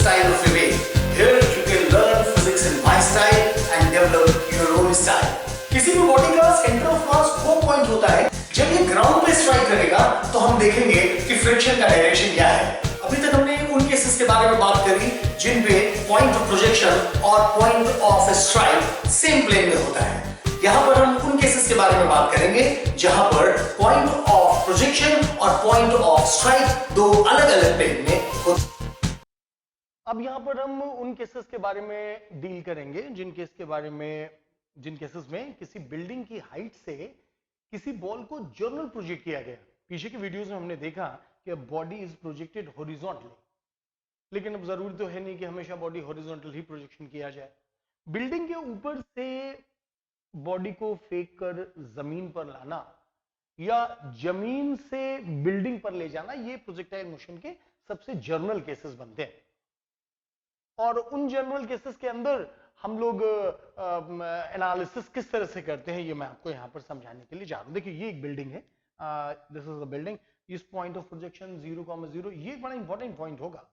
style of debate. Here you can learn physics in my style and develop your own style. किसी भी body का centre of mass वो point होता है जब ये ग्राउंड पे स्ट्राइक करेगा तो हम देखेंगे कि फ्रिक्शन का डायरेक्शन क्या है। अभी तक हमने उन केसेस के बारे में बात करी जिन पे पॉइंट ऑफ प्रोजेक्शन और point of strike same plane में होता है। यहां पर हम उन केसेस के बारे में बात करेंगे जहां पर पॉइंट ऑफ प्रोजेक्शन और पॉइंट ऑफ स्ट्राइक दो अलग अलग प्लेन में होते हैं। अब यहां पर हम उन केसेस के बारे में डील करेंगे जिन केसेस में किसी बिल्डिंग की हाइट से किसी बॉल को जर्नल प्रोजेक्ट किया गया। पीछे के वीडियोस में हमने देखा कि बॉडी इज प्रोजेक्टेड हॉरिजॉन्टली, लेकिन अब जरूरी तो है नहीं कि हमेशा बॉडी हॉरिजॉन्टल ही प्रोजेक्शन किया जाए। बिल्डिंग के ऊपर से बॉडी को फेंक कर जमीन पर लाना या जमीन से बिल्डिंग पर ले जाना, ये प्रोजेक्टाइल मोशन के सबसे जर्नल केसेस बनते हैं। और उन जनरल केसेस के अंदर हम लोग एनालिसिस किस तरह से करते हैं ये मैं आपको यहां पर समझाने के लिए जा रहा हूं। देखिए ये एक बिल्डिंग है, दिस इज अ बिल्डिंग। इस पॉइंट ऑफ प्रोजेक्शन 0,0 ये बड़ा इंपॉर्टेंट पॉइंट होगा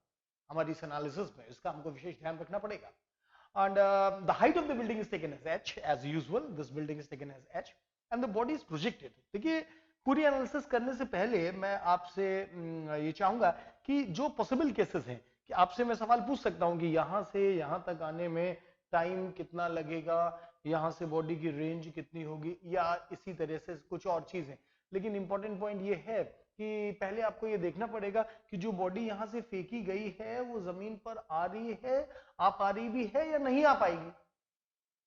हमारी इस एनालिसिस में, इसका हमको विशेष ध्यान रखना पड़ेगा। And the height of the building is taken as h as usual, this building is taken as h and the body is projected. देखिए पूरी एनालिसिस करने से पहले मैं आपसे ये चाहूंगा कि जो पॉसिबल केसेस हैं कि आपसे मैं सवाल पूछ सकता हूं कि यहां से यहां तक आने में टाइम कितना लगेगा, यहां से बॉडी की रेंज कितनी होगी, या इसी तरह से कुछ और चीजें। लेकिन इंपॉर्टेंट पॉइंट ये है कि पहले आपको ये देखना पड़ेगा कि जो बॉडी यहां से फेंकी गई है वो जमीन पर आ रही है, आ पा रही भी है या नहीं आ पाएगी।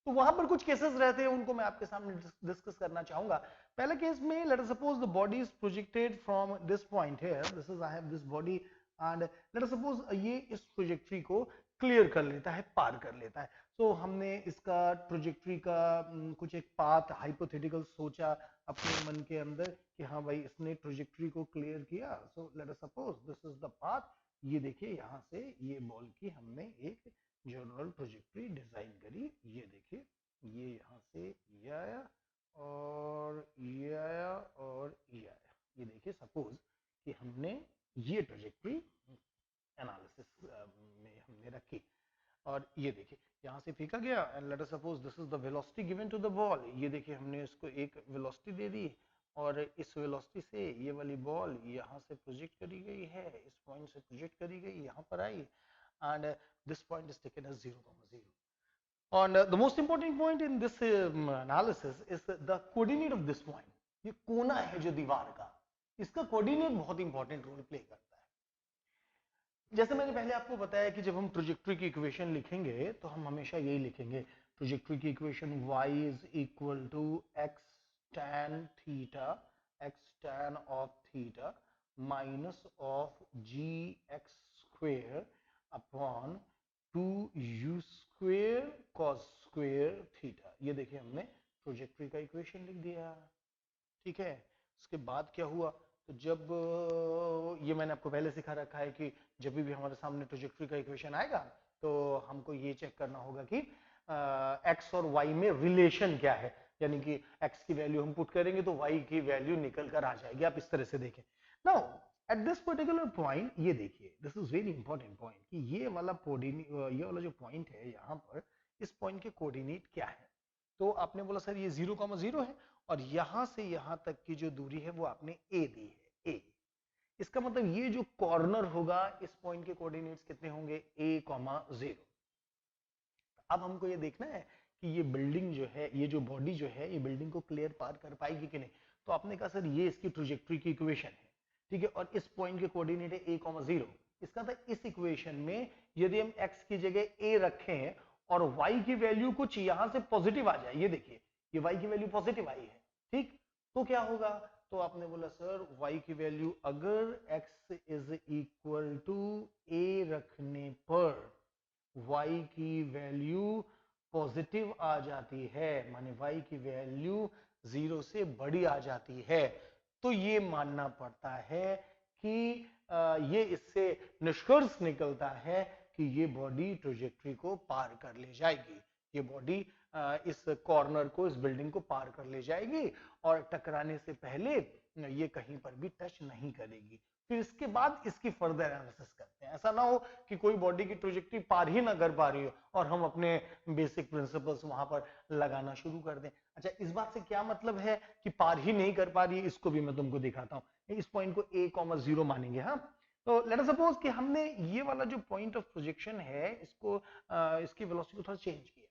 तो वहां पर कुछ केसेस रहते हैं, उनको मैं आपके सामने डिस्कस करना चाहूंगा। पहले केस में late us suppose the body is projected from this point here, this is I have this body and let us suppose ये इस प्रोजेक्ट्री को क्लियर कर लेता है, पार कर लेता है। तो हमने इसका प्रोजेक्ट्री का कुछ एक पाथ हाइपोथेटिकल सोचा अपने मन के अंदर कि हाँ भाई इसने प्रोजेक्ट्री को क्लियर किया, so let us suppose this is the path. ये देखिए यहां से ये बॉल की हमने एक जनरल प्रोजेक्ट्री डिजाइन करी। ये देखिए ये यहां से ये आया और ये आया और ये आया। ये देखिए सपोज कि हमने ये ट्रेजेक्ट्री एनालिसिस में हमने रखी और ये देखिए यहां से फेंका गया and let us suppose this is the velocity given to the ball. ये देखिए हमने इसको एक वेलोसिटी दे दी और इस वेलोसिटी से ये वाली बॉल यहां से प्रोजेक्ट करी गई है, इस पॉइंट से प्रोजेक्ट करी गई, यहां पर आई and this point is taken as 0,0. And the most important point in this analysis is the coordinate of this point. ये कोना है जो दीवार का, इसका कोऑर्डिनेट बहुत इंपॉर्टेंट रोल प्ले करता है। जैसे मैंने पहले आपको बताया कि जब हम ट्रेजेक्ट्री की इक्वेशन लिखेंगे तो हम हमेशा यही लिखेंगे, ट्रेजेक्ट्री की equation y is equal to x tan theta, x tan of theta minus of gx square upon 2u square cos square theta. ये देखिए हमने प्रोजेक्ट्री का इक्वेशन लिख दिया, ठीक है। इसके बाद क्या हुआ, तो जब ये मैंने आपको पहले सिखा रखा है कि जब भी हमारे सामने ट्रेजेक्ट्री का इक्वेशन आएगा तो हमको ये चेक करना होगा कि x और y में रिलेशन क्या है, यानी कि x की वैल्यू हम पुट करेंगे तो y की वैल्यू निकल कर आ जाएगी। आप इस तरह से देखें। Now at this particular point ये देखिए, this is very important point कि ये वाला जो पॉइंट है यहाँ पर, इस पॉइंट के कोऑर्डिनेट क्या है। तो आपने बोला सर ये 0,0 है और यहां से यहां तक की जो दूरी है वो आपने a दी है, a। इसका मतलब ये जो कॉर्नर होगा इस पॉइंट के कोऑर्डिनेट्स कितने होंगे, a,0। अब हमको ये देखना है कि ये बिल्डिंग जो है, ये जो बॉडी जो है, ये बिल्डिंग को क्लियर पार कर पाएगी कि नहीं। तो आपने कहा सर ये इसकी ट्रेजेक्ट्री की इक्वेशन है, ठीक है, और इस पॉइंट के कोऑर्डिनेट है a,0। इसका था इस इक्वेशन में यदि हम x की जगह a रखें और y की वैल्यू कुछ यहां से पॉजिटिव आ जाए, ये देखिए ये y की वैल्यू पॉजिटिव आई है, ठीक, तो क्या होगा। तो आपने बोला सर y की वैल्यू अगर x is equal to a रखने पर y की वैल्यू पॉजिटिव आ जाती है, माने y की वैल्यू 0 से बड़ी आ जाती है, तो ये मानना पड़ता है कि ये इससे निष्कर्ष निकलता है कि ये बॉडी ट्रेजेक्ट्री को पार कर ले जाएगी, ये बॉडी इस कॉर्नर को, इस बिल्डिंग को पार कर ले जाएगी और टकराने से पहले ये कहीं पर भी टच नहीं करेगी। फिर इसके बाद इसकी फर्दर एनालिसिस करते हैं। ऐसा ना हो कि कोई बॉडी की ट्रैजेक्टरी पार ही ना कर पा रही हो और हम अपने बेसिक प्रिंसिपल्स वहां पर लगाना शुरू कर दें। अच्छा, इस बात से क्या मतलब है कि पार ही नहीं कर पा रही है, इसको भी मैं तुमको दिखाता हूं। इस पॉइंट को a,0 मानेंगे। हाँ, तो लेट अस सपोज कि हमने ये वाला जो पॉइंट ऑफ प्रोजेक्शन है इसको इसकी वेलोसिटी को थोड़ा चेंज किया।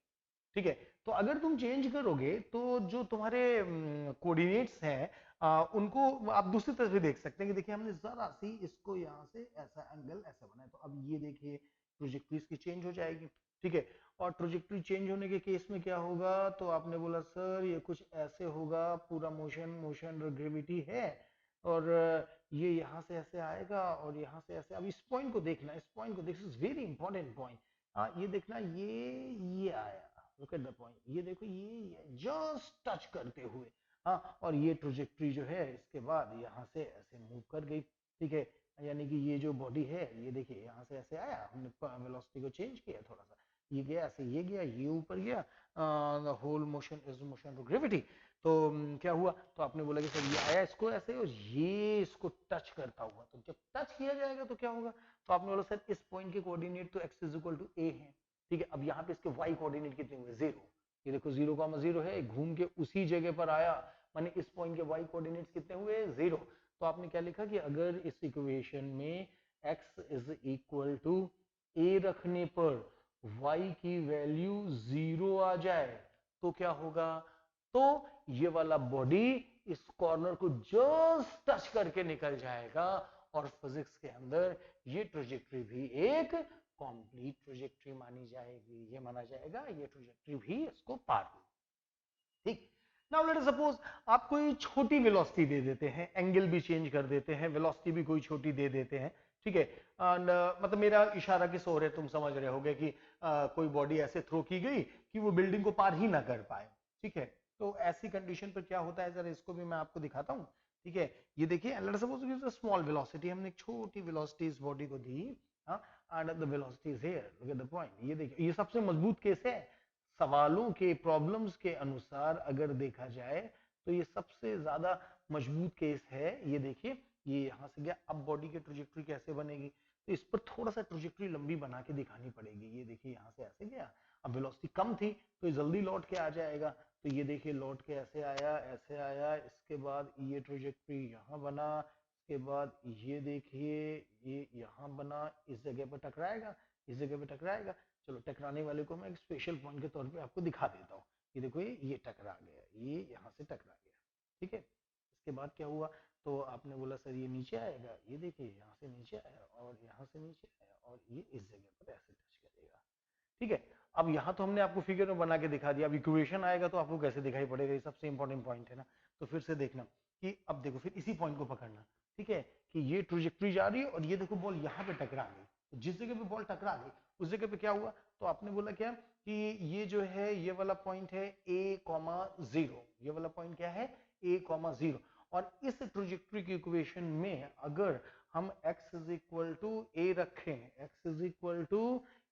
ठीक है, तो अगर तुम चेंज करोगे तो जो तुम्हारे कोऑर्डिनेट्स हैं उनको आप दूसरी तरफ भी देख सकते हैं कि देखिए हमने जरा सी इसको यहाँ से ऐसा एंगल ऐसा बनाया, तो अब ये देखिए ट्रैजेक्टरी इसकी चेंज हो जाएगी। ठीक है, और ट्रैजेक्टरी चेंज होने के केस में क्या होगा, तो आपने बोला सर ये कुछ ऐसे होगा, पूरा मोशन और ग्रेविटी है और ये यहाँ से ऐसे आएगा और यहाँ से ऐसे। अब इस पॉइंट को देखना, इस पॉइंट को this is very important point. ये देखना, ये आया, लुक एट द पॉइंट, ये देखो ये जस्ट टच करते हुए। हाँ, और ये ट्रैजेक्टरी जो है इसके बाद यहाँ से ऐसे मूव कर गई। ठीक है, यानी कि ये जो बॉडी है ये देखिए यहाँ से ऐसे आया, हमने वेलोसिटी को चेंज किया थोड़ा सा, ये गया ऐसे, ये गया, ये ऊपर गया, the whole motion is motion of gravity. तो क्या हुआ, तो आपने बोला कि सर ये आया इसको ऐसे और ये इसको टच करता हुआ, तो जब टच किया जाएगा तो क्या होगा, तो आपने बोला सर इस पॉइंट के कोऑर्डिनेट तो x is equal to a है। ठीक है, अब यहाँ पे इसके y कोऑर्डिनेट कितने हुए, 0। ये देखो 0,0 है, घूम के उसी जगह पर आया, माने इस पॉइंट के y कोऑर्डिनेट्स कितने हुए, 0। तो आपने क्या लिखा कि अगर इस इक्वेशन में x is equal to a रखने पर y की वैल्यू 0 आ जाए तो क्या होगा, तो ये वाला बॉडी इस कॉर्नर को जस्ट टच करके निकल जाएगा और फिजिक्स के अंदर ये ट्रैजेक्टरी भी एक कंप्लीट ट्रैजेक्टरी मानी जाएगी। ये माना जाएगा ये ट्रैजेक्टरी भी इसको पार हुई। ठीक, नाउ लेट अस सपोज आप कोई छोटी वेलोसिटी दे देते हैं, एंगल भी चेंज कर देते हैं, वेलोसिटी भी कोई छोटी दे देते हैं। ठीक है, मतलब मेरा इशारा किस ओर है, तुम समझ रहे होगे कि कोई बॉडी ऐसे थ्रो की गई कि वो बिल्डिंग को पार ही ना कर पाए। ठीक है, तो ऐसी कंडीशन पर क्या होता है, जरा इसको भी मैं आपको दिखाता हूँ। ठीक है, ये देखिए, late us suppose small velocity, हमने एक छोटी वेलोसिटी इस बॉडी को दी, and the velocity is here, look at the point। ये देखिए, ये सबसे मजबूत केस है सवालों के, प्रॉब्लम्स के अनुसार अगर देखा जाए तो ये सबसे ज्यादा मजबूत केस है। ये देखिए, ये यहाँ से गया, अब बॉडी की ट्रैजेक्टरी कैसे बनेगी, तो इस पर थोड़ा सा ट्रैजेक्टरी लंबी बना के दिखानी पड़ेगी। ये देखिए यहाँ से ऐसे गया, अब वेलोसिटी कम थी तो ये जल्दी लौट के आ जाएगा, तो ये देखिए लौट के ऐसे आया, इसके बाद ये ट्रैजेक्टरी यहाँ बना, के बाद ये देखिए ये यहाँ बना, इस जगह पर टकराएगा, इस जगह पे टकराएगा। चलो, टकराने वाले को मैं एक स्पेशल पॉइंट के तौर पे आपको दिखा देता हूँ। ये देखो, ये टकरा गया, ये यहाँ से टकरा गया। ठीक है, इसके बाद क्या हुआ, तो आपने बोला सर ये नीचे आएगा, ये देखिए यहाँ से नीचे आया और यहाँ से नीचे आया और ये इस जगह पर ऐसे टच करेगा। ठीक है, अब यहाँ तो हमने आपको फिगर में बना के दिखा दिया, अब इक्वेशन आएगा तो आपको कैसे दिखाई पड़ेगा, ये सबसे इंपॉर्टेंट पॉइंट है ना। तो फिर से देखना कि अब देखो, फिर इसी पॉइंट को पकड़ना। ठीक है, कि ये ट्रैजेक्टरी जा रही है और ये देखो बॉल यहाँ पे टकरा गई, तो जिस जगह पे बॉल टकरा गई उस जगह पे क्या हुआ, तो आपने बोला क्या कि ये जो है ये वाला पॉइंट है a,0। ये वाला पॉइंट क्या है, a,0। और इस ट्रैजेक्टरी की इक्वेशन में अगर हम x is equal to a रखें, x is equal to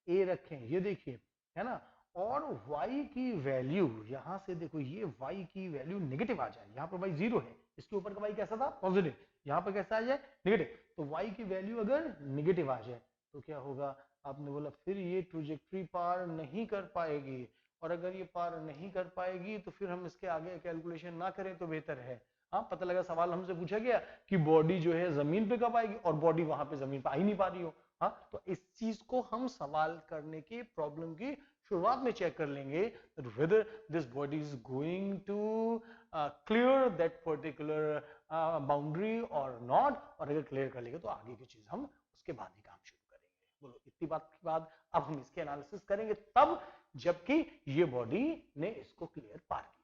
a रखें, ये देखिए है ना, और y की वैल्यू यहाँ से देखो, ये y की वैल्यू नेगेटिव आ जाए, यहाँ पर y 0 है, इसके ऊपर का y कैसा था, पॉजिटिव, यहाँ पर कैसा आ जाए, नेगेटिव। तो y की वैल्यू अगर नेगेटिव आ जाए तो क्या होगा, आपने बोला फिर ये ट्रैजेक्टरी पार नहीं कर पाएगी, और अगर ये पार नहीं कर पाएगी तो फिर हम इसके आगे कैलकुलेशन ना करें तो बेहतर है। हाँ, पता लगा सवाल हमसे पूछा गया कि बॉडी जो है जमीन पे कब आएगी और बॉडी वहां पे जमीन पे आ ही नहीं पा रही हो। हाँ, तो इस चीज को हम सवाल करने के प्रॉब्लम की शुरुआत में चेक कर लेंगे, whether this body is going to clear that particular boundary or not, और अगर क्लियर कर लेंगे तो आगे की चीज हम उसके बाद ही काम शुरू करेंगे। बोलो, इतनी बात के बाद अब हम इसके एनालिसिस करेंगे तब जबकि ये बॉडी ने इसको क्लियर पार किया।